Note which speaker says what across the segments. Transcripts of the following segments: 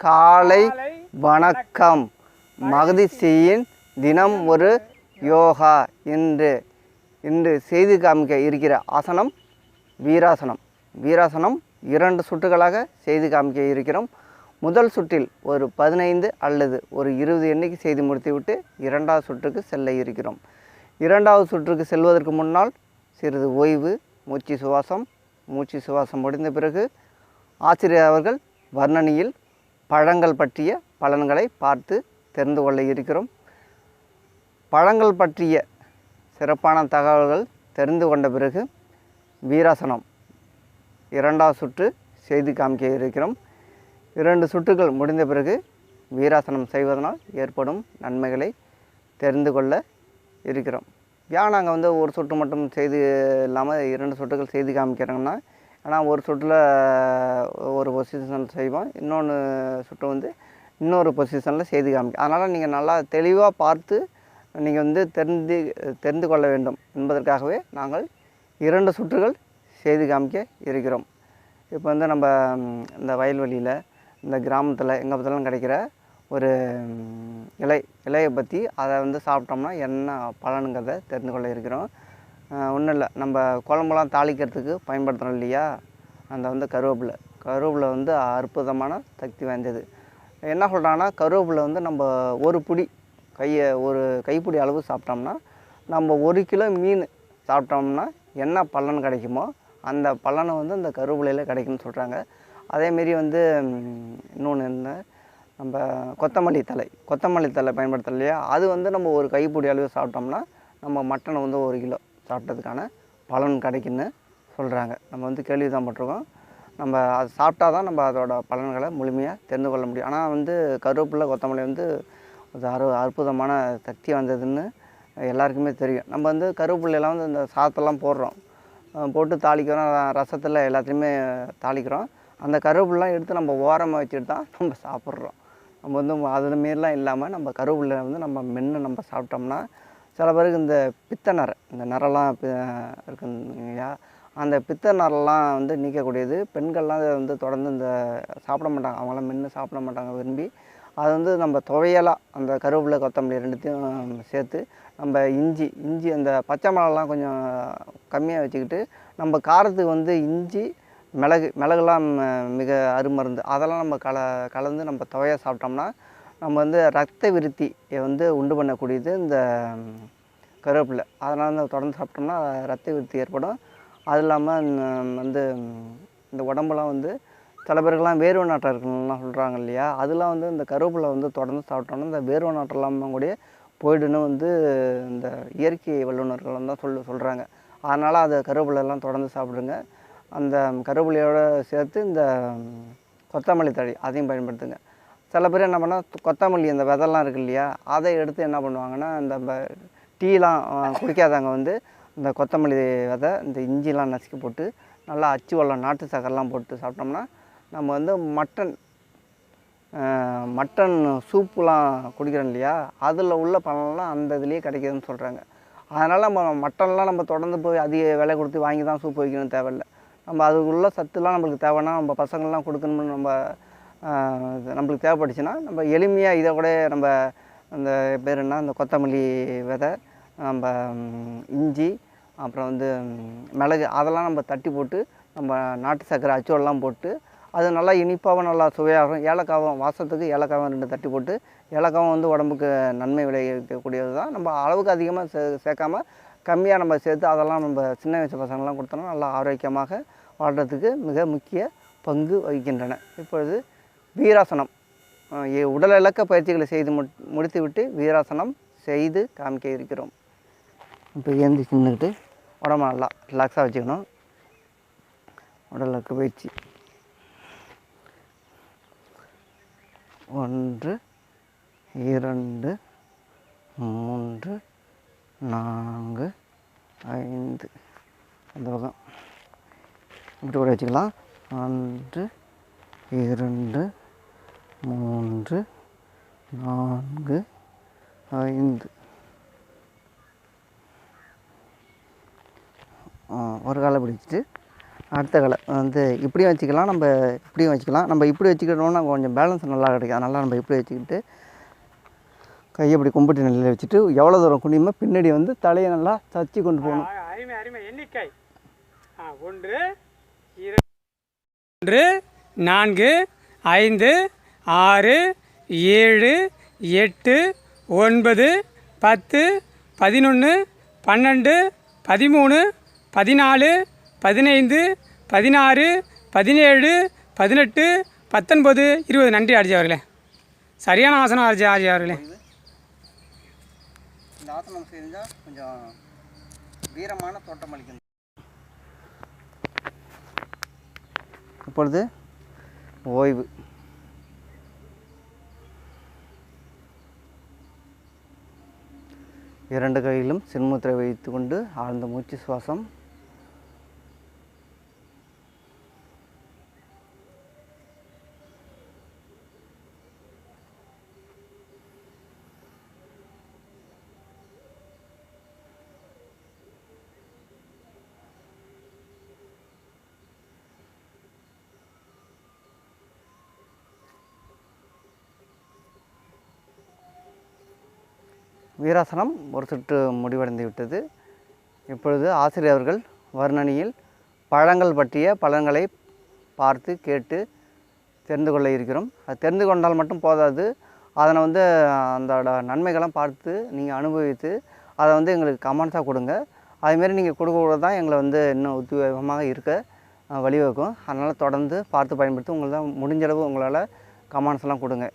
Speaker 1: காலை வணக்கம். மகதிஷியின் தினம் ஒரு யோகா. இன்று செய்து காமிக்க இருக்கிற ஆசனம் வீராசனம். வீராசனம் 2 சுற்றுகளாக செய்து காமிக்க இருக்கிறோம். முதல் சுற்றில் ஒரு 15 அல்லது ஒரு 20 எண்ணிக்கை செய்து முடித்துவிட்டு 2வது சுற்றுக்கு செல்ல இருக்கிறோம். 2வது சுற்றுக்கு செல்வதற்கு முன்னால் சிறிது ஓய்வு, மூச்சு சுவாசம் முடிந்த பிறகு ஆசிரியர் அவர்கள் வர்ணனையில் பழங்கள் பற்றிய பலன்களை பார்த்து தெரிந்து கொள்ள இருக்கிறோம். பழங்கள் பற்றிய சிறப்பான தகவல்கள் தெரிந்து கொண்ட பிறகு வீராசனம் 2வது சுற்று செய்து காமிக்க இருக்கிறோம். 2 சுற்றுகள் முடிந்த பிறகு வீராசனம் செய்வதனால் ஏற்படும் நன்மைகளை தெரிந்து கொள்ள இருக்கிறோம். ஏன் நாங்கள் ஒரு சுற்று மட்டும் செய்து இல்லாமல் 2 சுற்றுகள் செய்து காமிக்கிறோங்கன்னா, ஆனால் ஒரு சுற்றில் ஒரு பொசிஷன் செய்வோம், இன்னொன்று சுற்று இன்னொரு பொசிஷனில் செய்து காமிக்கும். அதனால் நீங்கள் நல்லா தெளிவாக பார்த்து நீங்கள் தெரிந்து கொள்ள வேண்டும் என்பதற்காகவே நாங்கள் 2 சுற்றுகள் செய்து காமிக்க இருக்கிறோம். இப்போ நம்ம இந்த வயல்வெளியில், இந்த கிராமத்தில் எங்கள் பற்றிலாம் கிடைக்கிற ஒரு இலையை பற்றி அதை சாப்பிட்டோம்னா என்ன பலனுங்கிறத தெரிந்து கொள்ள இருக்கிறோம். ஒன்றும் இல்லை, நம்ம குழம்புலாம் தாளிக்கிறதுக்கு பயன்படுத்துகிறோம் இல்லையா, அந்த கருவேப்பிலை அற்புதமான சக்தி வாய்ந்தது. என்ன சொல்கிறாங்கன்னா, கருவேப்பிலை நம்ம ஒரு கைப்பிடி அளவு சாப்பிட்டோம்னா, நம்ம 1 கிலோ மீன் சாப்பிட்டோம்னா என்ன பலன் கிடைக்குமோ அந்த பலனை அந்த கருவேப்பிலையில் கிடைக்கும்னு சொல்கிறாங்க. அதேமாரி இன்னொன்று என்ன, நம்ம கொத்தமல்லி தழை பயன்படுத்தலாம் இல்லையா, அது நம்ம ஒரு கைப்பிடி அளவு சாப்பிட்டோம்னா நம்ம மட்டனை 1 கிலோ சாப்பிட்டதுக்கான பலன் கிடைக்குன்னு சொல்கிறாங்க. நம்ம கேள்வி தான் பட்டிருக்கோம். நம்ம அது சாப்பிட்டா தான் நம்ம அதோட பலன்களை முழுமையாக தெரிந்து கொள்ள முடியும். ஆனால் கருவேப்பிலை, கொத்தமல்லி ஒரு அற்புதமான சக்தி வந்ததுன்னு எல்லாருக்குமே தெரியும். நம்ம கருவேப்பிலையெல்லாம் இந்த சாதத்தெல்லாம் போட்டு தாளிக்கிறோம், ரசத்தில் எல்லாத்தையுமே தாளிக்கிறோம். அந்த கருவேப்பிலாம் எடுத்து நம்ம ஓரமாக வச்சுட்டு தான் நம்ம சாப்பிட்றோம். நம்ம அதில் மாரிலாம் இல்லாமல் நம்ம கருவேப்பிலை நம்ம மென்று நம்ம சாப்பிட்டோம்னா, சில பேருக்கு இந்த இந்த நரெல்லாம் இருக்குங்கய்யா, அந்த பித்த நரெல்லாம் நீக்கக்கூடியது. பெண்கள்லாம் தொடர்ந்து சாப்பிட மாட்டாங்க, அவங்களாம் மென்று சாப்பிட மாட்டாங்க விரும்பி. அது நம்ம துவையலாக அந்த கருவேப்பிலை, கொத்தமல்லி 2த்தையும் சேர்த்து நம்ம இஞ்சி அந்த பச்சை மிளகாலாம் கொஞ்சம் கம்மியாக வச்சுக்கிட்டு, நம்ம காரத்துக்கு இஞ்சி, மிளகுலாம் மிக அருமருந்து, அதெல்லாம் நம்ம கலந்து நம்ம துவையாக சாப்பிட்டோம்னா நம்ம ரத்த விருத்தியை உண்டு பண்ணக்கூடியது இந்த கருவேப்பிலை. அதனால் தொடர்ந்து சாப்பிட்டோம்னா ரத்த விருத்தி ஏற்படும். அது இல்லாமல் இந்த உடம்புலாம் சில பேருக்கெல்லாம் வேர்வை நாட்டம் இருக்குலாம் சொல்கிறாங்க இல்லையா, அதெல்லாம் இந்த கருவேப்பிலை தொடர்ந்து சாப்பிட்டோம்னா இந்த வேர்வை நாட்டம்லாம் கூட போய்டுன்னு இந்த இயற்கை வல்லுநர்கள் தான் சொல்கிறாங்க. அதனால் அது கருவேப்பிலைலாம் தொடர்ந்து சாப்பிடுங்க. அந்த கருவேப்பிலையோடு சேர்த்து இந்த கொத்தமல்லி தழை அதையும் பயன்படுத்துங்க. சில பேர் என்ன பண்ணால் கொத்தமல்லி அந்த விதைலாம் இருக்குது இல்லையா, அதை எடுத்து என்ன பண்ணுவாங்கன்னா, இந்த டீலாம் குடிக்காதவங்க இந்த கொத்தமல்லி விதை, இந்த இஞ்சிலாம் நசுக்கி போட்டு நல்லா அச்சு வெல்லம், நாட்டு சக்கரெலாம் போட்டு சாப்பிட்டோம்னா நம்ம மட்டன் சூப்புலாம் குடிக்கிறோம் இல்லையா, அதில் உள்ள பலனெலாம் அந்த இதுலேயே கிடைக்கிதுன்னு சொல்கிறாங்க. அதனால் நம்ம மட்டன்லாம் நம்ம தொடர்ந்து போய் அதிக விலை கொடுத்து வாங்கி தான் சூப் வைக்கணும்னு தேவையில்லை. நம்ம அதுக்குள்ள சத்துலாம் நம்மளுக்கு தேவைன்னா, நம்ம பசங்கள்லாம் கொடுக்கணும்னு நம்மளுக்கு தேவைப்பட்டுச்சுன்னா நம்ம எளிமையாக இதை கூட நம்ம அந்த பேர் என்ன, இந்த கொத்தமல்லி விதை, நம்ம இஞ்சி, அப்புறம் மிளகு, அதெல்லாம் நம்ம தட்டி போட்டு நம்ம நாட்டு சர்க்கரை அச்சுவெல்லாம் போட்டு அது நல்லா இனிப்பாகவும் நல்லா சுவையாகும். ஏலக்காவும், வாசத்துக்கு ஏலக்காவும் 2 தட்டி போட்டு, ஏலக்காவும் உடம்புக்கு நன்மை விளைவிக்கக்கூடியது தான். நம்ம அளவுக்கு அதிகமாக சேர்க்காம கம்மியாக நம்ம சேர்த்து அதெல்லாம் நம்ம சின்ன வயசு பசங்கள்லாம் கொடுத்தோம்னா நல்லா ஆரோக்கியமாக வாழ்கிறதுக்கு மிக முக்கிய பங்கு வகிக்கின்றன. இப்பொழுது வீராசனம், உடல் இலக்க பயிற்சிகளை செய்து முடித்துவிட்டு வீராசனம் செய்து காமிக்க இருக்கிறோம். இப்போ எழுந்திரிச்சு நின்றுக்கிட்டு உடம்பு நல்லா ரிலாக்ஸாக வச்சுக்கணும். உடல் இலக்க பயிற்சி 1 2 3 4 5 அந்த பக்கம் இப்படி கூட வச்சுக்கலாம். 1 2 3 4 5 ஒரு காலை பிடிச்சிட்டு அடுத்த கலை வந்து இப்படியும் வச்சுக்கலாம், நம்ம இப்படியும் வச்சுக்கலாம். நம்ம இப்படி வச்சுக்கிட்டோம்னா கொஞ்சம் பேலன்ஸ் நல்லா கிடைக்கும். அதனால் நம்ம இப்படி வச்சுக்கிட்டு கையை இப்படி கும்பிட்டு நிலையில் வச்சுட்டு எவ்வளோ தூரம் குனியுமோ பின்னாடி வந்து தலையை நல்லா தச்சு கொண்டு போகணும்.
Speaker 2: அருமை அருமை. எண்ணிக்கை 1 2 4 5 6 7 8 9 10 11 12 13 14 15 16 17 18 19 20. நன்றி ஆர்ஜி அவர்களே. சரியான ஆசனம் ஆர்ஜி அவர்களே.
Speaker 1: இந்த ஆசனம் செஞ்சால் கொஞ்சம் வீரமான தோட்டம் அளிக்கும். இப்பொழுது ஓய்வு. இரண்டு கையிலும் சின்முத்திரை வைத்து கொண்டு ஆழ்ந்த மூச்சு சுவாசம். வீராசனம் ஒரு சுற்று முடிவடைந்து விட்டது. இப்பொழுது ஆசிரியர் அவர்கள் வர்ணனையில் பழங்கள் பற்றிய பலன்களை பார்த்து கேட்டு தெரிந்து கொள்ள இருக்கிறோம். அது தெரிந்து கொண்டால் மட்டும் போதாது, அதனை வந்து அந்த நன்மைகள்லாம் பார்த்து நீங்கள் அனுபவித்து அதை வந்து எங்களுக்கு கமெண்ட்ஸாக கொடுங்க. அதுமாரி நீங்கள் கொடுக்க தான் எங்களை வந்து இன்னும் உத்வேகமாக இருக்க வழிவகுக்கும். அதனால் தொடர்ந்து பார்த்து பயன்படுத்தி உங்களால் முடிஞ்சளவு உங்களால் கமெண்ட்ஸ்லாம் கொடுங்க.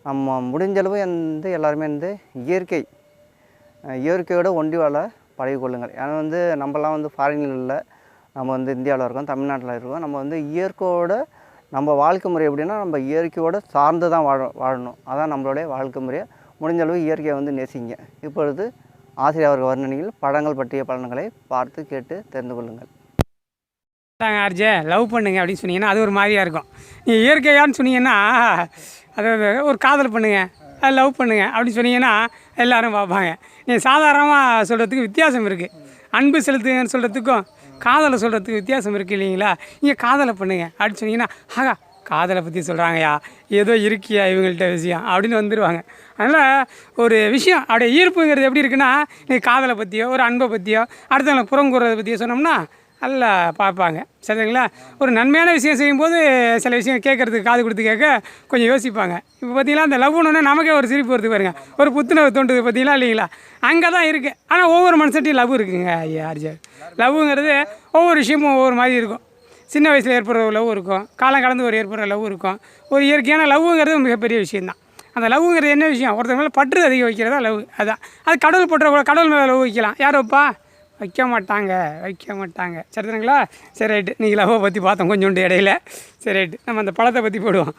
Speaker 1: நம்ம முடிஞ்சளவு வந்து எல்லாருமே வந்து இயற்கையோடு ஒண்டி வாழ பழகிக்கொள்ளுங்கள். ஏன்னா வந்து நம்மலாம் வந்து ஃபாரினில் இல்லை, நம்ம வந்து இந்தியாவில் இருக்கோம், தமிழ்நாட்டில் இருக்கோம். நம்ம வந்து இயற்கையோட நம்ம வாழ்க்கை முறை எப்படின்னா நம்ம இயற்கையோடு சார்ந்து தான் வாழணும். அதான் நம்மளுடைய வாழ்க்கை முறையை. முடிஞ்சளவு இயற்கையை வந்து நேசிங்க. இப்பொழுது ஆசிரியர் அவர்கள் வர்ணனையில் பழங்கள் பற்றிய பலன்களை பார்த்து கேட்டு தெரிந்து கொள்ளுங்கள்.
Speaker 2: ஆர்ஜே லவ் பண்ணுங்க அப்படின்னு சொன்னீங்கன்னா அது ஒரு மாதிரியாக இருக்கும். நீங்கள் இயற்கையான்னு சொன்னீங்கன்னா அதாவது ஒரு காதல் பண்ணுங்க, லவ் பண்ணுங்க அப்படின்னு சொன்னீங்கன்னா எல்லோரும் பார்ப்பாங்க. நீங்கள் சாதாரணமாக சொல்கிறதுக்கு வித்தியாசம் இருக்குது. அன்பு செலுத்துங்கன்னு சொல்கிறதுக்கும் காதலை சொல்கிறதுக்கு வித்தியாசம் இருக்குது இல்லைங்களா? நீங்கள் காதலை பண்ணுங்க அப்படின்னு சொன்னீங்கன்னா ஆகா காதலை பற்றி சொல்கிறாங்கயா, ஏதோ இருக்கியா இவங்கள்ட்ட விஷயம் அப்படின்னு வந்துடுவாங்க. அதனால் ஒரு விஷயம் அப்படியே ஈர்ப்புங்கிறது எப்படி இருக்குன்னா, நீங்கள் காதலை பற்றியோ ஒரு அன்பை பற்றியோ அடுத்தவங்களை புறம் கூறுறதை பற்றியோ சொன்னோம்னா நல்லா பார்ப்பாங்க. சரிங்களா? ஒரு நன்மையான விஷயம் செய்யும்போது சில விஷயம் கேட்குறதுக்கு காது கொடுத்து கேட்க கொஞ்சம் யோசிப்பாங்க. இப்போ பார்த்தீங்கன்னா அந்த லவ்னு நமக்கே ஒரு சிரிப்பு வருது பாருங்க, ஒரு புத்துணர்வு தோன்றுது பார்த்தீங்களா இல்லைங்களா? அங்கே தான் இருக்குது. ஆனால் ஒவ்வொரு மனுஷன்ட்டையும் லவ் இருக்குங்க. ஆர்ஜே லவ்வுங்கிறது ஒவ்வொரு விஷயமும் ஒவ்வொரு மாதிரி இருக்கும். சின்ன வயசில் ஏற்படுற லவ் இருக்கும், காலம் கடந்து ஒரு ஏற்படுற லவ் இருக்கும். ஒரு இயற்கையான லவ்வுங்கிறது மிகப்பெரிய விஷயந்தான். அந்த லவ்வுங்கிறது என்ன விஷயம்? ஒருத்தர் மேலே பற்று அதிகம் வைக்கிறதா லவ். அதான் அது கடவுள் பற்ற கூட கடவுள் மேலே லவ் வைக்கலாம். யார் வைப்பா? வைக்க மாட்டாங்க. சரிங்களா? சரி ரைட்டு. நீங்கள் லவ்வை பற்றி பார்த்தோம் கொஞ்சோண்டு இடையில. சரி ரைட்டு. நம்ம அந்த பழத்தை பற்றி போடுவோம்.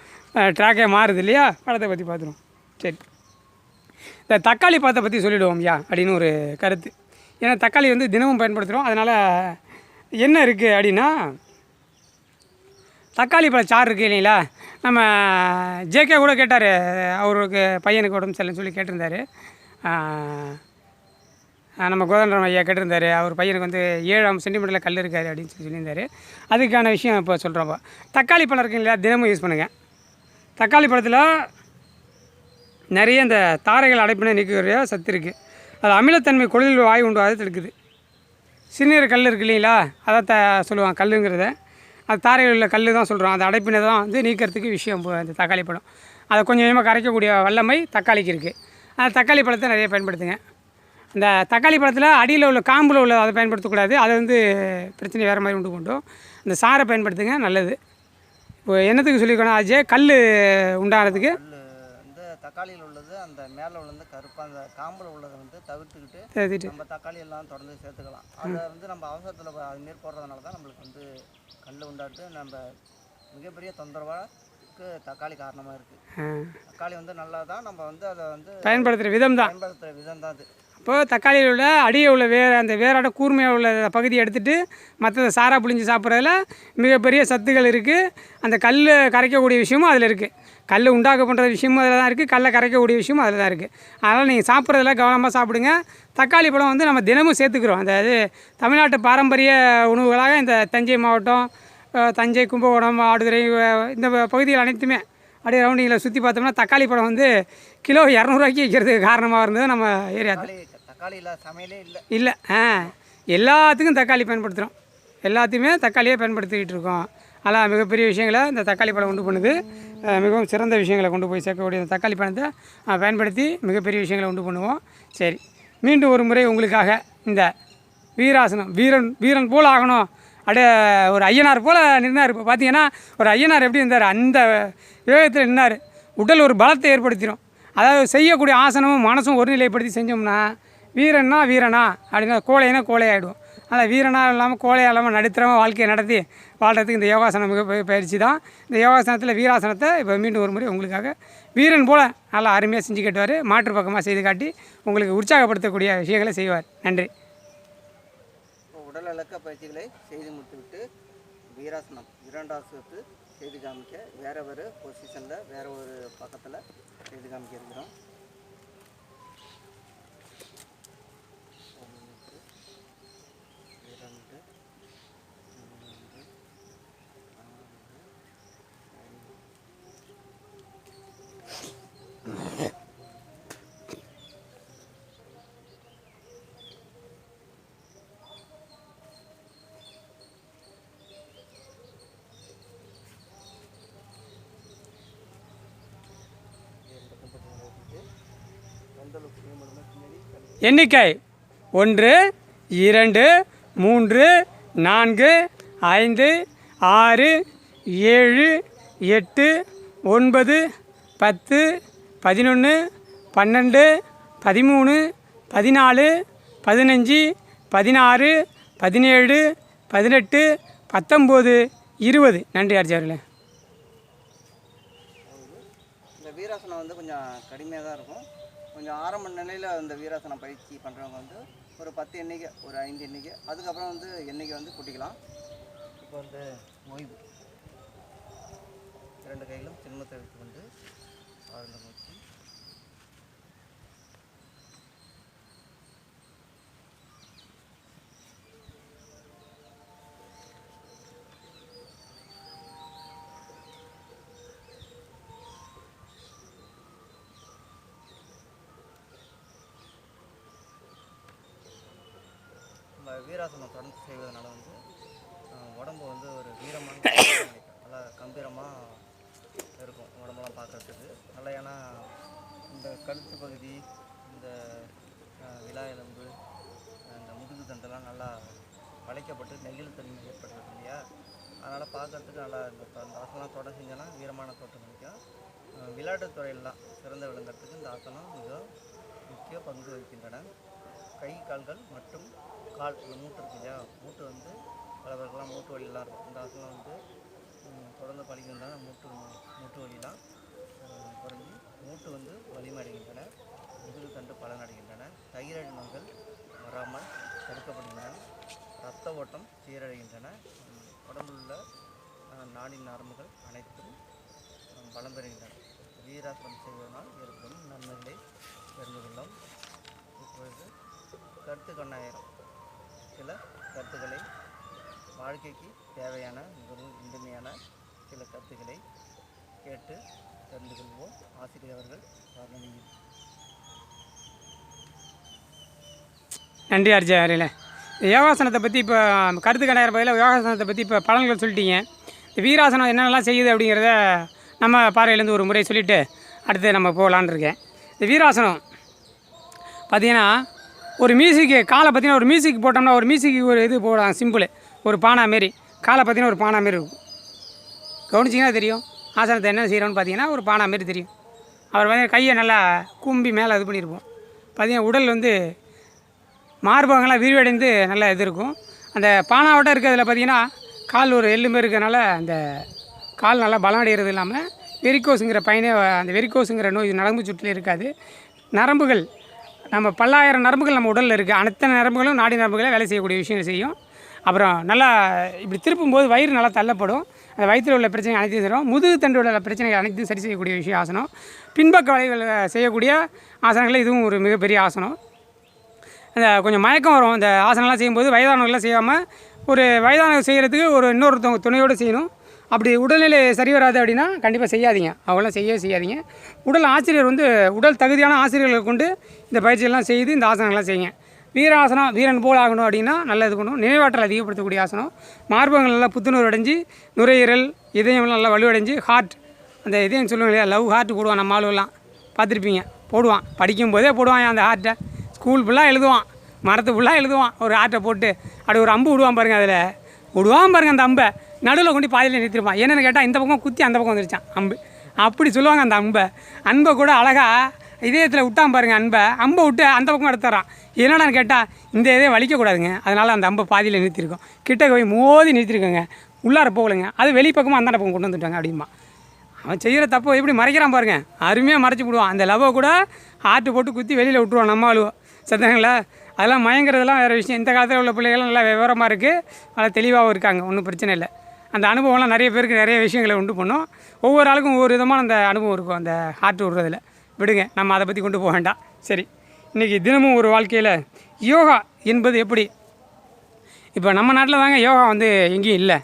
Speaker 2: ட்ராக்கே மாறுது இல்லையா? பழத்தை பற்றி பார்த்துருவோம். சரி, இந்த தக்காளி பழத்தை பற்றி சொல்லிவிடுவோம் ஐயா அப்படின்னு ஒரு கருத்து. ஏன்னா தக்காளி வந்து தினமும் பயன்படுத்துகிறோம். அதனால் என்ன இருக்குது அப்படின்னா, தக்காளி பழ சாறு இருக்குது இல்லைங்களா? நம்ம ஜேகே கூட கேட்டார், அவருக்கு பையனுக்கு உடம்பு சரியில்லைன்னு சொல்லி கேட்டிருந்தார். நம்ம கோதண்டராம் ஐயா கேட்டிருந்தார், அவர் பையனுக்கு வந்து 7 சென்டிமீட்டரில் கல் இருக்காது அப்படின்னு சொல்லியிருந்தார். அதுக்கான விஷயம் இப்போ சொல்கிறோம். தக்காளி பழம் இருக்குங்க இல்லையா? தினமும் யூஸ் பண்ணுங்கள். தக்காளி பழத்தில் நிறைய இந்த தாரைகள் அடைப்பினை நீக்கக்கூடிய சத்து இருக்குது. அது அமிலத்தன்மை குடலில் வாயு உண்டாவது தடுக்குது. சிறுநீர் கல் இருக்குது இல்லைங்களா? அதை சொல்லுவாங்க கல்லுங்கிறத. அது தாரைகள் உள்ள கல் தான் சொல்கிறோம். அந்த அடைப்பினை தான் வந்து நீக்கிறதுக்கு விஷயம் இந்த தக்காளி பழம். அதை கொஞ்சம் கொஞ்சமாக கரைக்கக்கூடிய வல்லமை தக்காளிக்கு இருக்குது. அந்த தக்காளி பழத்தை நிறைய பயன்படுத்துங்க. இந்த தக்காளி பழத்தில் அடியில் உள்ள காம்பில் உள்ள அதை பயன்படுத்தக்கூடாது. அது வந்து பிரச்சனை வேறு மாதிரி உண்டு கொண்டும். இந்த சாரை பயன்படுத்துங்க, நல்லது. இப்போ என்னத்துக்கு சொல்லியிருக்கோன்னா ஆச்சு, கல் உண்டாகிறதுக்கு
Speaker 1: இந்த தக்காளியில் உள்ளது அந்த மேலே உள்ளது கருப்பாக அந்த காம்பில் உள்ளதை வந்து தவிர்த்துக்கிட்டு நம்ம தக்காளி எல்லாம் தொடர்ந்து சேர்த்துக்கலாம். அதை வந்து நம்ம அவசரத்தில் அதுமாரி போடுறதுனால தான் நம்மளுக்கு வந்து கல் உண்டாட்டு நம்ம மிகப்பெரிய தொந்தரவாக தக்காளி காரணமாக இருக்குது. தக்காளி வந்து நல்லா தான் நம்ம வந்து அதை வந்து பயன்படுத்துகிற விதம் தான் அது.
Speaker 2: இப்போ தக்காளியில் உள்ள அடியை உள்ள அந்த வேரோட கூர்மையாக உள்ள பகுதியை எடுத்துகிட்டு மற்றதை சாராக புழிஞ்சு சாப்பிட்றதுல மிகப்பெரிய சத்துக்கள் இருக்குது. அந்த கல் கரைக்கக்கூடிய விஷயமும் அதில் இருக்குது. கல் உண்டாக்க பண்ணுற விஷயமும் அதில் தான் இருக்குது. கல்லை கரைக்கக்கூடிய விஷயமும் அதில் தான் இருக்குது. அதனால் நீங்கள் சாப்பிட்றதுல கவனமாக சாப்பிடுங்க. தக்காளி பழம் வந்து நம்ம தினமும் சேர்த்துக்கிறோம். அந்த இது தமிழ்நாட்டு பாரம்பரிய உணவுகளாக இந்த தஞ்சை மாவட்டம், தஞ்சை, கும்பகோணம், ஆடுதுறை இந்த பகுதிகள் அனைத்துமே அப்படியே ரவுண்டிங்கில் சுற்றி பார்த்தோம்னா தக்காளி பழம் வந்து கிலோ 200 விற்கிறதுக்கு காரணமாக இருந்தது நம்ம ஏரியாவில்.
Speaker 1: தக்காளி இல்லை சமையலே இல்லை
Speaker 2: இல்லை எல்லாத்துக்கும் தக்காளி பயன்படுத்துகிறோம். எல்லாத்தையுமே தக்காளியே பயன்படுத்திக்கிட்டு இருக்கோம். அதனால் மிகப்பெரிய விஷயங்களை இந்த தக்காளி பழம் உண்டு பண்ணுது. மிகவும் சிறந்த விஷயங்களை கொண்டு போய் சேர்க்கக்கூடிய இந்த தக்காளி பழத்தை பயன்படுத்தி மிகப்பெரிய விஷயங்களை உண்டு பண்ணுவோம். சரி, மீண்டும் ஒரு முறை உங்களுக்காக இந்த வீராசனம், வீரன் போல் ஆகணும். அப்படியே ஒரு ஐயனார் போல் நின்னார். இப்போ பார்த்தீங்கன்னா ஒரு ஐயனார் எப்படி இருந்தார், அந்த விவேகத்தில் நின்னார். உடல் ஒரு பலத்தை ஏற்படுத்திடும். அதாவது செய்யக்கூடிய ஆசனமும் மனசும் ஒருநிலைப்படுத்தி செஞ்சோம்னா வீரன்னா அப்படின்னா கோழை ஆகிடுவோம். அதனால் வீரனாக இல்லாமல் கோழையாக இல்லாமல் நடுத்தரமாக வாழ்க்கையை நடத்தி வாழ்கிறதுக்கு இந்த யோகாசனம் மிக பயிற்சி தான். இந்த யோகாசனத்தில் வீராசனத்தை இப்போ மீண்டும் ஒரு முறை உங்களுக்காக வீரன் போல் நல்லா அருமையாக செஞ்சு கட்டுவார். மாற்று பக்கமாக செய்து காட்டி உங்களுக்கு உற்சாகப்படுத்தக்கூடிய விஷயங்களை செய்வார். நன்றி.
Speaker 1: உடல் இலக்க பயிற்சிகளை செய்து முடித்துவிட்டு வீராசனம் 2வது செய்து காமிக்க வேறு ஒரு பொசிஷனில் வேறு ஒரு பக்கத்தில் செய்து காமிக்க இருக்கிறோம்.
Speaker 2: எண்ணிக்கை 1 2 3 4 5 6 7 8 9 10 11 12 13 14 15 16 17 18 19 20. நன்றி ஆர்ஜி அவர்களே.
Speaker 1: இந்த வீராசனம் வந்து கொஞ்சம் கடுமையாக தான் இருக்கும். கொஞ்சம் ஆரம்ப நிலையில் இந்த வீராசனம் பயிற்சி பண்ணுறவங்க வந்து ஒரு 10 எண்ணிக்கை, ஒரு 5 எண்ணிக்கை, அதுக்கப்புறம் வந்து எண்ணிக்கை வந்து கூட்டிக்கலாம். இப்போ வந்து ஓய்வு 2 கையிலும் சின்மத்தை வைத்து கொண்டு ஆழ்ந்த மூச்சு. வீராசனம் தொடர்ந்து செய்வதனால வந்து உடம்பு வந்து ஒரு வீரமான நல்லா கம்பீரமாக இருக்கும். உடம்பெல்லாம் பார்க்குறதுக்கு நல்லா. ஏன்னா இந்த கழுத்து பகுதி, இந்த விலா எலும்பு, இந்த முதுகு தண்டெல்லாம் நல்லா வளைக்கப்பட்டு நெகிழ்த்தன்மை ஏற்படுறது இல்லையா? அதனால் பார்க்குறதுக்கு நல்லா இந்த ஆசனம் தொடர்ந்து செஞ்சோன்னா வீரமான தோற்றம் கிடைக்கும். விளையாட்டுத்துறையெல்லாம் சிறந்த விளங்குறதுக்கு இந்த ஆசனம் மிக முக்கிய பங்கு வகிக்கின்றன. கை, கால்கள் மற்றும் கால், இந்த மூட்டு இருக்கு இல்லையா? மூட்டு வந்து பல பேருக்கெல்லாம் மூட்டு வலியெல்லாம் இருக்கும். இந்த ஆசனம் வந்து தொடர்ந்து பழிக்கின்றன. மூட்டு வலியெல்லாம் குறைஞ்சி மூட்டு வந்து வலிமை அடைகின்றன. முதுகு தண்டு பலனடைகின்றன. தைராய்டு நோய்கள் வராமல் தடுக்கப்படுகின்றன. இரத்த ஓட்டம் சீரடைகின்றன. உடம்பில் உள்ள நாடி நரம்புகள் அனைத்தும் பலம் பெறுகின்றன. வீராசனம் செய்வதனால் ஏற்படும் நன்மைகளை தெரிந்து கொள்ளலாம். இப்பொழுது கருத்து கண்ணாயிரம் சில கருத்துக்களை, வாழ்க்கைக்கு தேவையான மிகவும் இன்றியமையான சில கருத்துக்களை கேட்டு தெரிந்து கொள்வோம். ஆசிரியர் அவர்கள் வர்ணனையில்.
Speaker 2: நன்றி ஆர்ஜி அவர்களே. யோகாசனத்தை பற்றி இப்போ கருத்து கண்ணாயிரம் பதில் யோகாசனத்தை பற்றி இப்போ பலன்கள் சொல்லிட்டீங்க. இந்த வீராசனம் என்னென்னலாம் செய்யுது அப்படிங்கிறத நம்ம பார்வையிலேருந்து ஒரு முறை சொல்லிவிட்டு அடுத்து நம்ம போகலான் இருக்கேன். இந்த வீராசனம் பார்த்திங்கன்னா ஒரு மியூசிக்கு காலை பார்த்தீங்கன்னா ஒரு மியூசிக் போட்டோம்னா ஒரு மியூசிக்கு ஒரு இது போடுறாங்க சிம்பிள், ஒரு பானா மாரி. காலை பார்த்தீங்கன்னா ஒரு பானா மாரி இருக்கும். கவனிச்சிங்கன்னா தெரியும் ஆசனத்தை என்ன செய்கிறோன்னு பார்த்தீங்கன்னா ஒரு பானா மாரி தெரியும். அவர் வந்து கையை நல்லா கும்பி மேலே இது பண்ணியிருப்போம். பார்த்தீங்கன்னா உடல் வந்து மார்பகங்கள்லாம் விரிவடைந்து நல்லா இது இருக்கும். அந்த பானாவோட இருக்கிறதுல பார்த்தீங்கன்னா கால் ஒரு எள்ளுமே இருக்கிறனால அந்த கால் நல்லா பலம் அடைகிறது இல்லாமல் வெரிகோஸுங்கிற பயனே, அந்த வெரிகோஸுங்கிற நோய் நரம்பு சுற்றிலே இருக்காது. நரம்புகள் நம்ம பல்லாயிரம் நரம்புகள் நம்ம உடலில் இருக்குது. அனைத்து நரம்புகளும் நாடி நரம்புகளை வேலை செய்யக்கூடிய விஷயங்கள் செய்யும். அப்புறம் நல்லா இப்படி திருப்பும்போது வயிறு நல்லா தள்ளப்படும். அந்த வயிற்றில் உள்ள பிரச்சனை அனைத்தையும் தரும். முதுகு தண்டோட உள்ள பிரச்சனைகள் அனைத்தையும் சரி செய்யக்கூடிய விஷயம் ஆசனம். பின்பக்க வளைவுகள் செய்யக்கூடிய ஆசனங்கள் இதுவும் ஒரு மிகப்பெரிய ஆசனம். அந்த கொஞ்சம் மயக்கம் வரும் இந்த ஆசனம்லாம் செய்யும்போது. வயதானவர்கள்லாம் செய்யாமல் ஒரு வயதானவர் செய்கிறதுக்கு ஒரு இன்னொருத்தவங்க துணையோடு செய்யணும். அப்படி உடல்நிலை சரி வராது அப்படின்னா கண்டிப்பாக செய்யாதீங்க. அவங்களாம் செய்யாதீங்க. உடல் ஆசிரியர் உடல் தகுதியான ஆசிரியர்களை கொண்டு இந்த பயிற்சியெல்லாம் செய்து இந்த ஆசனங்கள்லாம் செய்யுங்க. வீராசனம் வீரன் போல் ஆகணும் அப்படின்னா நல்லா இது பண்ணணும். நினைவாற்றல் அதிகப்படுத்தக்கூடிய ஆசனம். மார்பகங்கள் நல்லா புத்துணர்வு அடைஞ்சு, நுரையீரல் இதயம்லாம் நல்லா வலுவடைஞ்சு, ஹார்ட் அந்த இதயம் சொல்லுவாங்க இல்லையா, லவ் ஹார்ட் போடுவான். நம்ம ஆளுவெல்லாம் பார்த்துருப்பீங்க, போடுவான். படிக்கும்போதே போடுவான் அந்த ஹார்ட்டை. ஸ்கூல் ஃபுல்லாக எழுதுவான், மரத்து ஃபுல்லாக எழுதுவான். ஒரு ஹார்ட்டை போட்டு அப்படி ஒரு அம்பு விடுவான் பாருங்கள். அதில் விடுவான் பாருங்கள். அந்த அம்பை நடுவில் கொண்டு பாதியில் நிறுத்திருப்பான். என்னென்னு கேட்டால் இந்த பக்கம் குத்தி அந்த பக்கம் வந்துருச்சான் அம்பு. அப்படி சொல்லுவாங்க அந்த அன்பை கூட அழகாக இதயத்தில் விட்டான் பாருங்கள். அம்பை விட்டு அந்த பக்கம் எடுத்துறான். என்னடான்னு கேட்டால் இந்த இதே வலிக்கக்கூடாதுங்க, அதனால் அந்த அம்பை பாதியில் நிறுத்திருக்கோம். கிட்ட போய் மோதி நிறுத்திருக்கோங்க, உள்ளார போகலைங்க. அது வெளிப்பக்கமாக அந்த பக்கம் கொண்டு வந்துட்டாங்க அப்படிமா. அவன் செய்கிற தப்பு எப்படி மறைக்கிறான் பாருங்க. அருமையாக மறைச்சி விடுவான். அந்த லவ்வை கூட ஹார்ட்டு போட்டு குத்தி வெளியில் விட்டுருவான் நம்ம ஆளுவோ. சத்தங்களா அதெல்லாம் மயங்கிறதுலாம் வேறு விஷயம். இந்த காலத்தில் உள்ள பிள்ளைகளும் நல்லா விவரமாக இருக்குது, நல்லா தெளிவாகவும் இருக்காங்க. ஒன்றும் பிரச்சனை இல்லை. அந்த அனுபவம்லாம் நிறைய பேருக்கு நிறைய விஷயங்களை உண்டு பண்ணும். ஒவ்வொரு ஆளுக்கும் ஒவ்வொரு விதமான அந்த அனுபவம் இருக்கும் அந்த ஹார்ட் விடுறதில். விடுங்க, நம்ம அதை பற்றி கொண்டு போக வேண்டாம். சரி, இன்றைக்கி தினமும் ஒரு வாழ்க்கையில் யோகா என்பது எப்படி? இப்போ நம்ம நாட்டில் தாங்க யோகா எங்கேயும் இல்லை.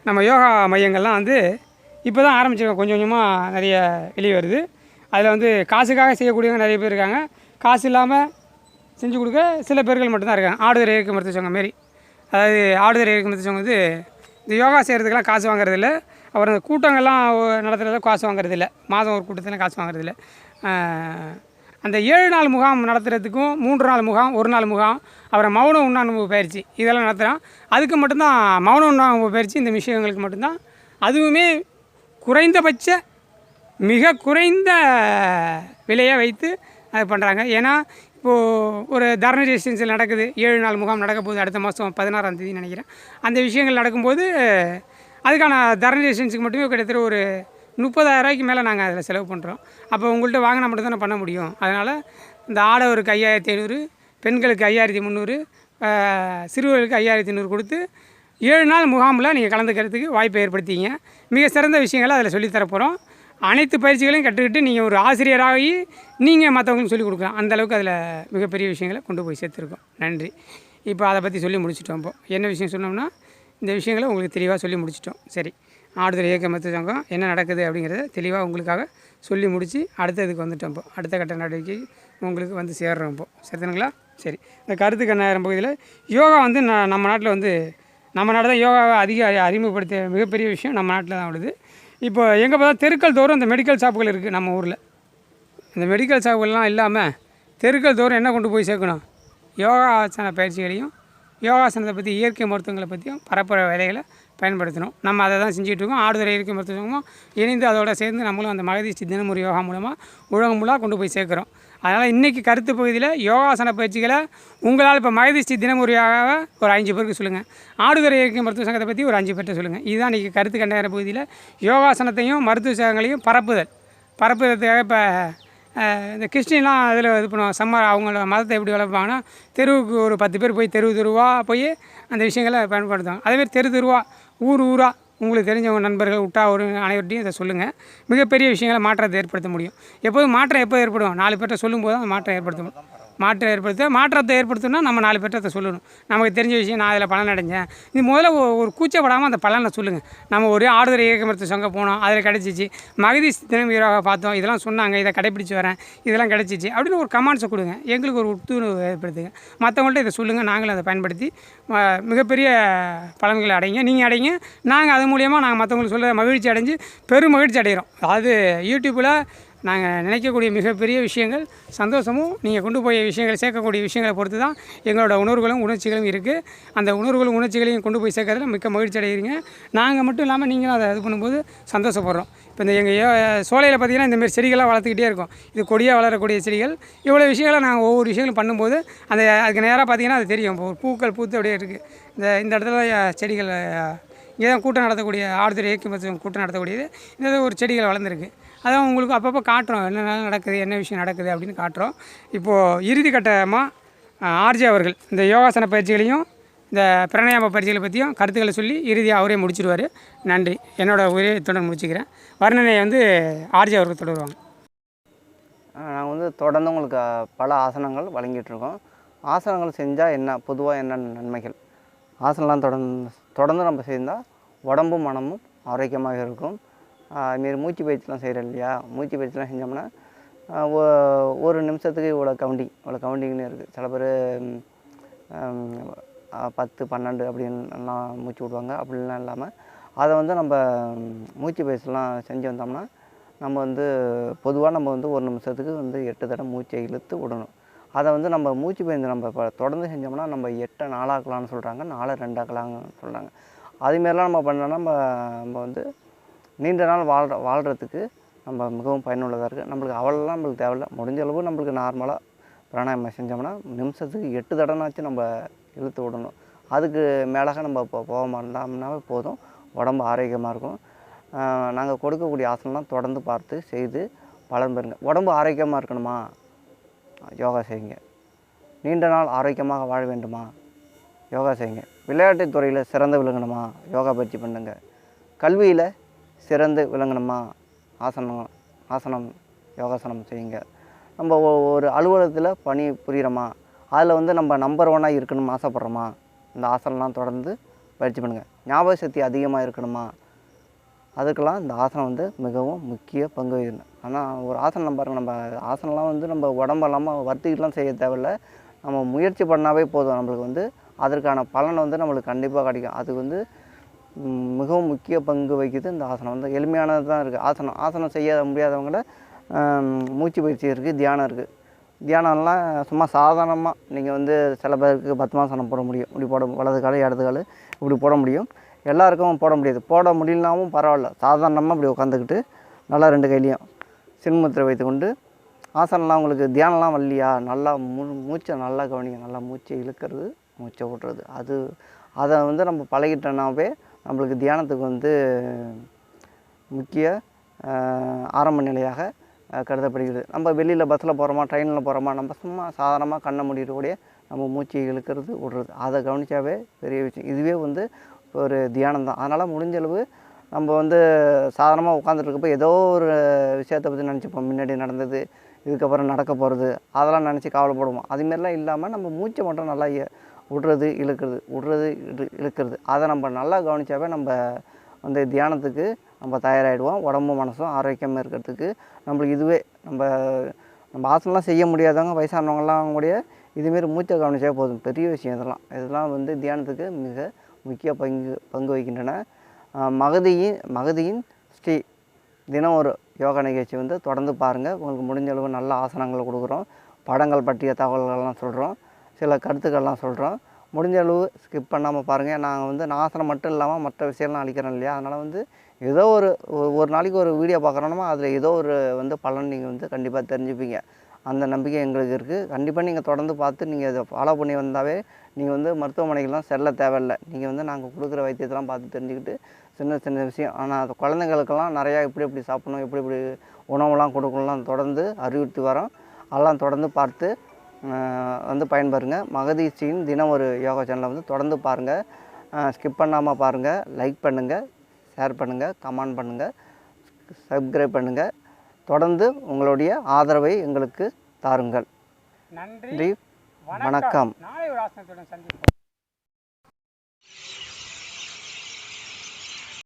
Speaker 2: நம்ம யோகா மையங்கள்லாம் இப்போ தான் ஆரம்பிச்சிருக்கோம். கொஞ்சம் கொஞ்சமாக நிறைய வெளியே வருது. அதில் காசுக்காக செய்யக்கூடியவங்க நிறைய பேர் இருக்காங்க. காசு இல்லாமல் செஞ்சு கொடுக்க சில பேர்கள் மட்டும்தான் இருக்காங்க. ஆடுதுறை இயற்கை மருத்துவ சங்கம் மாரி. அதாவது ஆடுதுறை இயற்கை மருத்துவ சங்கம் இந்த யோகா செய்கிறதுக்கெல்லாம் காசு வாங்குறதில்ல. அப்புறம் அந்த கூட்டங்கள்லாம் நடத்துகிறத காசு வாங்குறதில்ல. மாதம் ஒரு கூட்டத்தில் காசு வாங்குறதில்ல. அந்த 7 நாள் முகாம் நடத்துகிறதுக்கும் 3 நாள் முகாம், 1 நாள் முகாம், அப்புறம் மௌன உண்ணானுபவ பயிற்சி இதெல்லாம் நடத்துகிறோம். அதுக்கு மட்டும்தான் மௌன உண்ணானுபவ பயிற்சி இந்த விஷயங்களுக்கு மட்டும்தான். அதுவுமே குறைந்தபட்ச மிக குறைந்த விலையை வைத்து அது பண்ணுறாங்க. ஏன்னா இப்போது ஒரு தர்ண ரெசிடென்சியில் நடக்குது, 7 நாள் முகாம் நடக்க போகுது அடுத்த மாதம் 16ஆம் தேதி நினைக்கிறேன். அந்த விஷயங்கள் நடக்கும்போது அதுக்கான தர்ண ரெசிடென்ஸுக்கு மட்டுமே கிட்டத்தட்ட ஒரு 30,000 ரூபாய்க்கு மேலே நாங்கள் அதில் செலவு பண்ணுறோம். அப்போ உங்கள்கிட்ட வாங்கினா மட்டும் தானே பண்ண முடியும். அதனால் இந்த ஆடவருக்கு 5,500, பெண்களுக்கு 5,300, சிறுவர்களுக்கு 5,500 கொடுத்து 7 நாள் முகாமில் நீங்கள் கலந்துக்கிறதுக்கு வாய்ப்பை ஏற்படுத்திங்க. மிக சிறந்த விஷயங்களை அதில் சொல்லித்தரப்போகிறோம். அனைத்து பயிற்சிகளையும் கற்றுக்கிட்டு நீங்கள் ஒரு ஆசிரியராகி நீங்கள் மற்றவங்களுக்கு சொல்லிக் கொடுக்கலாம். அந்தளவுக்கு அதில் மிகப்பெரிய விஷயங்களை கொண்டு போய் சேர்த்துருக்கோம். நன்றி. இப்போ அதை பற்றி சொல்லி முடிச்சிட்டோம். இப்போ என்ன விஷயம் சொன்னோம்னா இந்த விஷயங்களை உங்களுக்கு தெளிவாக சொல்லி முடிச்சிட்டோம். சரி, ஆடுதுறை இயற்கை மருத்துவ சங்கம் என்ன நடக்குது அப்படிங்கிறத தெளிவாக உங்களுக்காக சொல்லி முடித்து அடுத்ததுக்கு வந்துட்டோம். இப்போ அடுத்த கட்ட நடவடிக்கை உங்களுக்கு சேர்றோம். இப்போ சரிதானுங்களா? சரி, இந்த கருத்து கண்ணாயிரம் பகுதியில் யோகா நம்ம நாட்டில் நம்ம நாடு தான் யோகாவை அதிக அறிமுகப்படுத்திய மிகப்பெரிய விஷயம் நம்ம நாட்டில் தான் உள்ளது. இப்போ எங்கே பார்த்தா தெருக்கள் தோறும் இந்த மெடிக்கல் ஷாப்புகள் இருக்குது நம்ம ஊரில். இந்த மெடிக்கல் ஷாப்புகள்லாம் இல்லாமல் தெருக்கள் தோறும் என்ன கொண்டு போய் சேர்க்கணும்? யோகாசன பயிற்சிகளையும் யோகாசனத்தை பற்றி இயற்கை மருத்துவங்களை பற்றியும் பரப்புகிற வேலைகளை பயன்படுத்தணும். நம்ம அதை தான் செஞ்சுட்ருக்கோம். ஆடுதுறை இயற்கை மருத்துவ சங்கமும் இணைந்து அதோட சேர்ந்து நம்மளும் அந்த மகதீஷ்டி தினமுறை யோகா மூலமாக உலகம் முழுவதும் கொண்டு போய் சேர்க்குறோம். அதனால் இன்றைக்கி கருத்து பகுதியில் யோகாசன பயிற்சிகளை உங்களால் இப்போ மகதீஷ்டி தினமுறையாக ஒரு 5 பேருக்கு சொல்லுங்கள். ஆடுதுறை இயற்கை மருத்துவ சங்கத்தை பற்றி ஒரு 5 பேர்கிட்ட சொல்லுங்கள். இதுதான் இன்றைக்கி கருத்து கண்டாயிர பகுதியில் யோகாசனத்தையும் மருத்துவ சங்கங்களையும் பரப்புறதுக்காக. இப்போ இந்த கிறிஸ்டின்லாம் அதில் இது பண்ணுவாங்க. அவங்களோட மதத்தை எப்படி வளர்ப்பாங்கன்னா தெருவுக்கு ஒரு 10 பேர் போய் தெருவாக போய் அந்த விஷயங்களை பயன்படுத்துவாங்க. அதேமாதிரி தெருவாக ஊராக உங்களுக்கு தெரிஞ்சவங்க நண்பர்கள் விட்டா ஒரு அனைவர்கிட்டையும் இதை சொல்லுங்கள். மிகப்பெரிய விஷயங்களை மாற்றத்தை ஏற்படுத்த முடியும். எப்போதும் மாற்றம் எப்போ ஏற்படும்? 4 பேர்கிட்ட சொல்லும்போது அந்த மாற்றத்தை ஏற்படுத்தணும்னா நம்ம 4 பேர்கிட்ட அதை சொல்லணும். நமக்கு தெரிஞ்ச விஷயம், நான் அதில் பலன் அடைஞ்சேன். இது முதல்ல ஒரு கூச்சப்படாமல் அந்த பலனை சொல்லுங்கள். நம்ம ஒரு ஆடுதுறை இயற்கை மருத்துவ சங்கம் போனோம், அதில் கிடச்சிச்சு. மகதீஷ் தினம் வீராக பார்த்தோம், இதெல்லாம் சொன்னாங்க, இதை கடைப்பிடிச்சி வரேன், இதெல்லாம் கிடச்சிச்சு அப்படின்னு ஒரு கமெண்ட்ஸை கொடுங்க. எங்களுக்கு ஒரு உத்துணர்வு ஏற்படுத்துங்க. மற்றவங்கள்ட்ட இதை சொல்லுங்கள். நாங்களும் அதை பயன்படுத்தி மிகப்பெரிய பலன்களை அடைங்க. நீங்கள் அடைங்க, நாங்கள் அது மூலியமாக நாங்கள் மற்றவங்களுக்கு சொல்ல மகிழ்ச்சி அடைஞ்சு பெரும் மகிழ்ச்சி அடைகிறோம். அதாவது யூடியூப்பில் நாங்கள் நினைக்கக்கூடிய மிகப்பெரிய விஷயங்கள் சந்தோஷமும் நீங்கள் கொண்டு போய் விஷயங்களை சேர்க்கக்கூடிய விஷயங்களை பொறுத்து தான் எங்களோட உணர்வுகளும் உணர்ச்சிகளும் இருக்குது. அந்த உணர்ச்சிகளையும் கொண்டு போய் சேர்க்கறதுல மிக்க மகிழ்ச்சி அடைகிறீங்க. நாங்கள் மட்டும் இல்லாமல் நீங்களும் அதை இது பண்ணும்போது சந்தோஷப்படுறோம். இப்போ இந்த எங்கள் சோலையில் பார்த்திங்கன்னா இந்தமாரி செடிகள்லாம் வளர்த்துக்கிட்டே இருக்கும். இது கொடியாக வளரக்கூடிய செடிகள். இவ்வளோ விஷயங்களை நாங்கள் ஒவ்வொரு விஷயங்களும் பண்ணும்போது அதுக்கு நேராக பார்த்திங்கன்னா அது தெரியும். இப்போ பூக்கள் பூத்து அப்படியே இருக்குது. இந்த இடத்துல செடிகள் இங்கே தான் கூட்டம் நடத்தக்கூடிய ஆடுதுறை இயற்கை மருத்துவம் கூட்டம் நடத்தக்கூடியது. இந்த ஒரு செடிகள் வளர்ந்துருக்கு. அதான் உங்களுக்கு அப்பப்போ காட்டுறோம் என்ன நடக்குது, என்ன விஷயம் நடக்குது அப்படின்னு காட்டுறோம். இப்போது இறுதி கட்டமாக ஆர்ஜே அவர்கள் இந்த யோகாசன பயிற்சிகளையும் இந்த பிராணாயாம பயிற்சிகளை பற்றியும் கருத்துக்களை சொல்லி இறுதியாக அவரே முடிச்சிடுவார். நன்றி. என்னோடய உரையை இத்துடன் முடிச்சுக்கிறேன். வர்ணனையை வந்து ஆர்ஜே அவர்கள் தொடருவாங்க.
Speaker 1: நாங்கள் வந்து தொடர்ந்து உங்களுக்கு பல ஆசனங்கள் வழங்கிட்டுருக்கோம். ஆசனங்கள் செஞ்சால் என்ன பொதுவாக என்ன நன்மைகள்? ஆசனம்லாம் தொடர்ந்து நம்ம செய்தால் உடம்பும் மனமும் ஆரோக்கியமாக இருக்கும். அதுமாரி மூச்சு பயிற்சிலாம் செய்கிறோம் இல்லையா, மூச்சு பயிற்சிலாம் செஞ்சோம்னா ஒரு நிமிஷத்துக்கு இவ்வளோ கவுண்டிங்னு இருக்குது. சில பேர் 10 12 அப்படின்லாம் மூச்சு விடுவாங்க. அப்படின்லாம் இல்லாமல் அதை வந்து நம்ம மூச்சு பயிற்சிலாம் செஞ்சு வந்தோம்னா நம்ம வந்து பொதுவாக நம்ம வந்து ஒரு நிமிஷத்துக்கு வந்து 8 தடவை மூச்சை இழுத்து விடணும். அதை வந்து நம்ம மூச்சு பயிற்சி நம்ம இப்போ தொடர்ந்து செஞ்சோம்னா நம்ம 8 4ஆக்கலாம்னு சொல்கிறாங்க, 4 2 ஆக்கலாம்னு சொல்கிறாங்க. அதுமாரிலாம் நம்ம பண்ணோன்னா நம்ம வந்து நீண்ட நாள் வாழ்கிறதுக்கு நம்ம மிகவும் பயனுள்ளதாக இருக்குது. நம்மளுக்கு தேவையில்லை. முடிஞ்ச அளவு நம்மளுக்கு நார்மலாக பிராணாயாமம் செஞ்சோம்னா நிமிஷத்துக்கு 8 தடவைனாச்சும் நம்ம இழுத்து விடணும். அதுக்கு மேலாக நம்ம இப்போ போகாமல் இருந்தோம்னாவே போதும், உடம்பு ஆரோக்கியமாக இருக்கும். நாங்கள் கொடுக்கக்கூடிய ஆசனம்லாம் தொடர்ந்து பார்த்து செய்து பலன் பெறுங்க. உடம்பு ஆரோக்கியமாக இருக்கணுமா, யோகா செய்யுங்க. நீண்ட நாள் ஆரோக்கியமாக வாழ வேண்டுமா, யோகா செய்யுங்க. விளையாட்டுத் துறையில் சிறந்து விளங்கணுமா, யோகா பயிற்சி பண்ணுங்க. கல்வியில் சிறந்து விளங்கணுமா, ஆசனம் யோகாசனம் செய்யுங்க. நம்ம ஒரு அலுவலகத்தில் பணி புரிகிறோமா, அதில் வந்து நம்ம நம்பர் 1 இருக்கணும்னு ஆசைப்பட்றோமா, இந்த ஆசனம்லாம் தொடர்ந்து பயிற்சி பண்ணுங்கள். ஞாபக சக்தி அதிகமாக இருக்கணுமா, அதுக்கெல்லாம் இந்த ஆசனம் வந்து மிகவும் முக்கிய பங்கு வகிக்கணும். ஆனால் ஒரு ஆசனம் பாருங்கள், நம்ம ஆசனம்லாம் வந்து நம்ம உடம்பெல்லாமல் வருத்திக்கிட்டுலாம் செய்ய தேவையில்லை. நம்ம முயற்சி பண்ணாவே போதும், நம்மளுக்கு வந்து அதற்கான பலன் வந்து நம்மளுக்கு கண்டிப்பாக கிடைக்கும். அது வந்து மிகவும் முக்கிய பங்கு வகிக்குது. இந்த ஆசனம் வந்து எளிமையானது தான் இருக்குது. ஆசனம் செய்ய முடியாதவங்கள மூச்சு பயிற்சி இருக்குது, தியானம் இருக்குது. தியானம்லாம் சும்மா சாதாரணமாக நீங்கள் வந்து சில பேருக்கு பத்மாசனம் போட முடியும், இப்படி வலது கால் இடது கால் இப்படி போட முடியும். எல்லாருக்கும் போட முடியாது. போட முடியலனாவும் பரவாயில்ல, சாதாரணமாக இப்படி உட்காந்துக்கிட்டு நல்லா 2 கையிலையும் சின்முத்திரை வைத்துக்கொண்டு ஆசனம்லாம் உங்களுக்கு தியானம்லாம் வரலையா, நல்லா மூச்சை நல்லா கவனிங்க. நல்லா மூச்சை இழுக்கிறது, மூச்சை விட்றது. அதை வந்து நம்ம பழகிட்டோன்னாவே நம்மளுக்கு தியானத்துக்கு வந்து முக்கிய ஆரம்ப நிலையாக கருதப்படுகிறது. நம்ம வெளியில் பஸ்ஸில் போகிறோமா, ட்ரெயினில் போகிறோமா, நம்ம சும்மா சாதாரணமாக கண்ணை மூடிட்டு நம்ம மூச்சை இழுக்கிறது விட்றது, அதை கவனித்தாவே பெரிய விஷயம். இதுவே வந்து ஒரு தியானம் தான். அதனால் முடிஞ்சளவு நம்ம வந்து சாதாரணமாக உட்காந்துருக்கப்போ ஏதோ ஒரு விஷயத்தை பற்றி நினச்சிப்போம், முன்னாடி நடந்தது, இதுக்கப்புறம் நடக்க போகிறது, அதெல்லாம் நினச்சி கவலைப்படுவோம். அதுமாரிலாம் இல்லாமல் நம்ம மூச்சை மட்டும் நல்லா விட்றது இழுக்கிறது அதை நம்ம நல்லா கவனித்தாவே நம்ம வந்து தியானத்துக்கு நம்ம தயாராகிடுவோம். உடம்பும் மனசும் ஆரோக்கியமாக இருக்கிறதுக்கு நம்மளுக்கு இதுவே நம்ம ஆசனம்லாம் செய்ய முடியாதவங்க, வயசானவங்கலாம் கூட இதுமாரி மூச்சை கவனிச்சா போதும், பெரிய விஷயம். இதெல்லாம் வந்து தியானத்துக்கு மிக முக்கிய பங்கு வகிக்கின்றன. மகதியின் ஸ்ரீ தினம் ஒரு யோகா நிகழ்ச்சி வந்து தொடர்ந்து பாருங்கள். உங்களுக்கு முடிஞ்ச அளவு நல்ல ஆசனங்கள் கொடுக்குறோம், படங்கள் பற்றிய தகவல்கள்லாம் சொல்கிறோம், சில கருத்துக்கள்லாம் சொல்கிறோம். முடிஞ்ச அளவு ஸ்கிப் பண்ணாமல் பாருங்கள். நாங்கள் வந்து ஆசனம் மட்டும் இல்லாமல் மற்ற விஷயம்லாம் அளிக்கிறோம் இல்லையா, அதனால் வந்து ஏதோ ஒரு நாளைக்கு ஒரு வீடியோ பார்க்குறோன்னா அதில் ஏதோ ஒரு வந்து பலன் நீங்கள் வந்து கண்டிப்பாக தெரிஞ்சுப்பீங்க. அந்த நம்பிக்கை எங்களுக்கு இருக்குது. கண்டிப்பாக நீங்கள் தொடர்ந்து பார்த்து நீங்கள் இதை ஃபாலோ பண்ணி வந்தாவே நீங்கள் வந்து மருத்துவமனைகள்லாம் செல்ல தேவையில்லை. நீங்கள் வந்து நாங்கள் கொடுக்குற வைத்தியத்தெல்லாம் பார்த்து தெரிஞ்சுக்கிட்டு சின்ன விஷயம். ஆனால் அது குழந்தைங்களுக்கெல்லாம் நிறையா எப்படி சாப்பிடணும், எப்படி உணவுலாம் கொடுக்கணும்லாம் தொடர்ந்து அறிவுறுத்தி வரோம். அதெல்லாம் தொடர்ந்து பார்த்து வந்து பயன்பெறுங்க. மகதீஷியின் தினம் ஒரு யோகா சேனலை வந்து தொடர்ந்து பாருங்கள். ஸ்கிப் பண்ணாமல் பாருங்கள். லைக் பண்ணுங்கள், ஷேர் பண்ணுங்கள், கமெண்ட் பண்ணுங்கள், சப்ஸ்கிரைப் பண்ணுங்கள். தொடர்ந்து உங்களுடைய ஆதரவை எங்களுக்கு தாருங்கள்.
Speaker 2: நன்றி,
Speaker 1: வணக்கம்.
Speaker 2: நாளை ஒரு ஆசனத்துடன் சந்திப்போம்.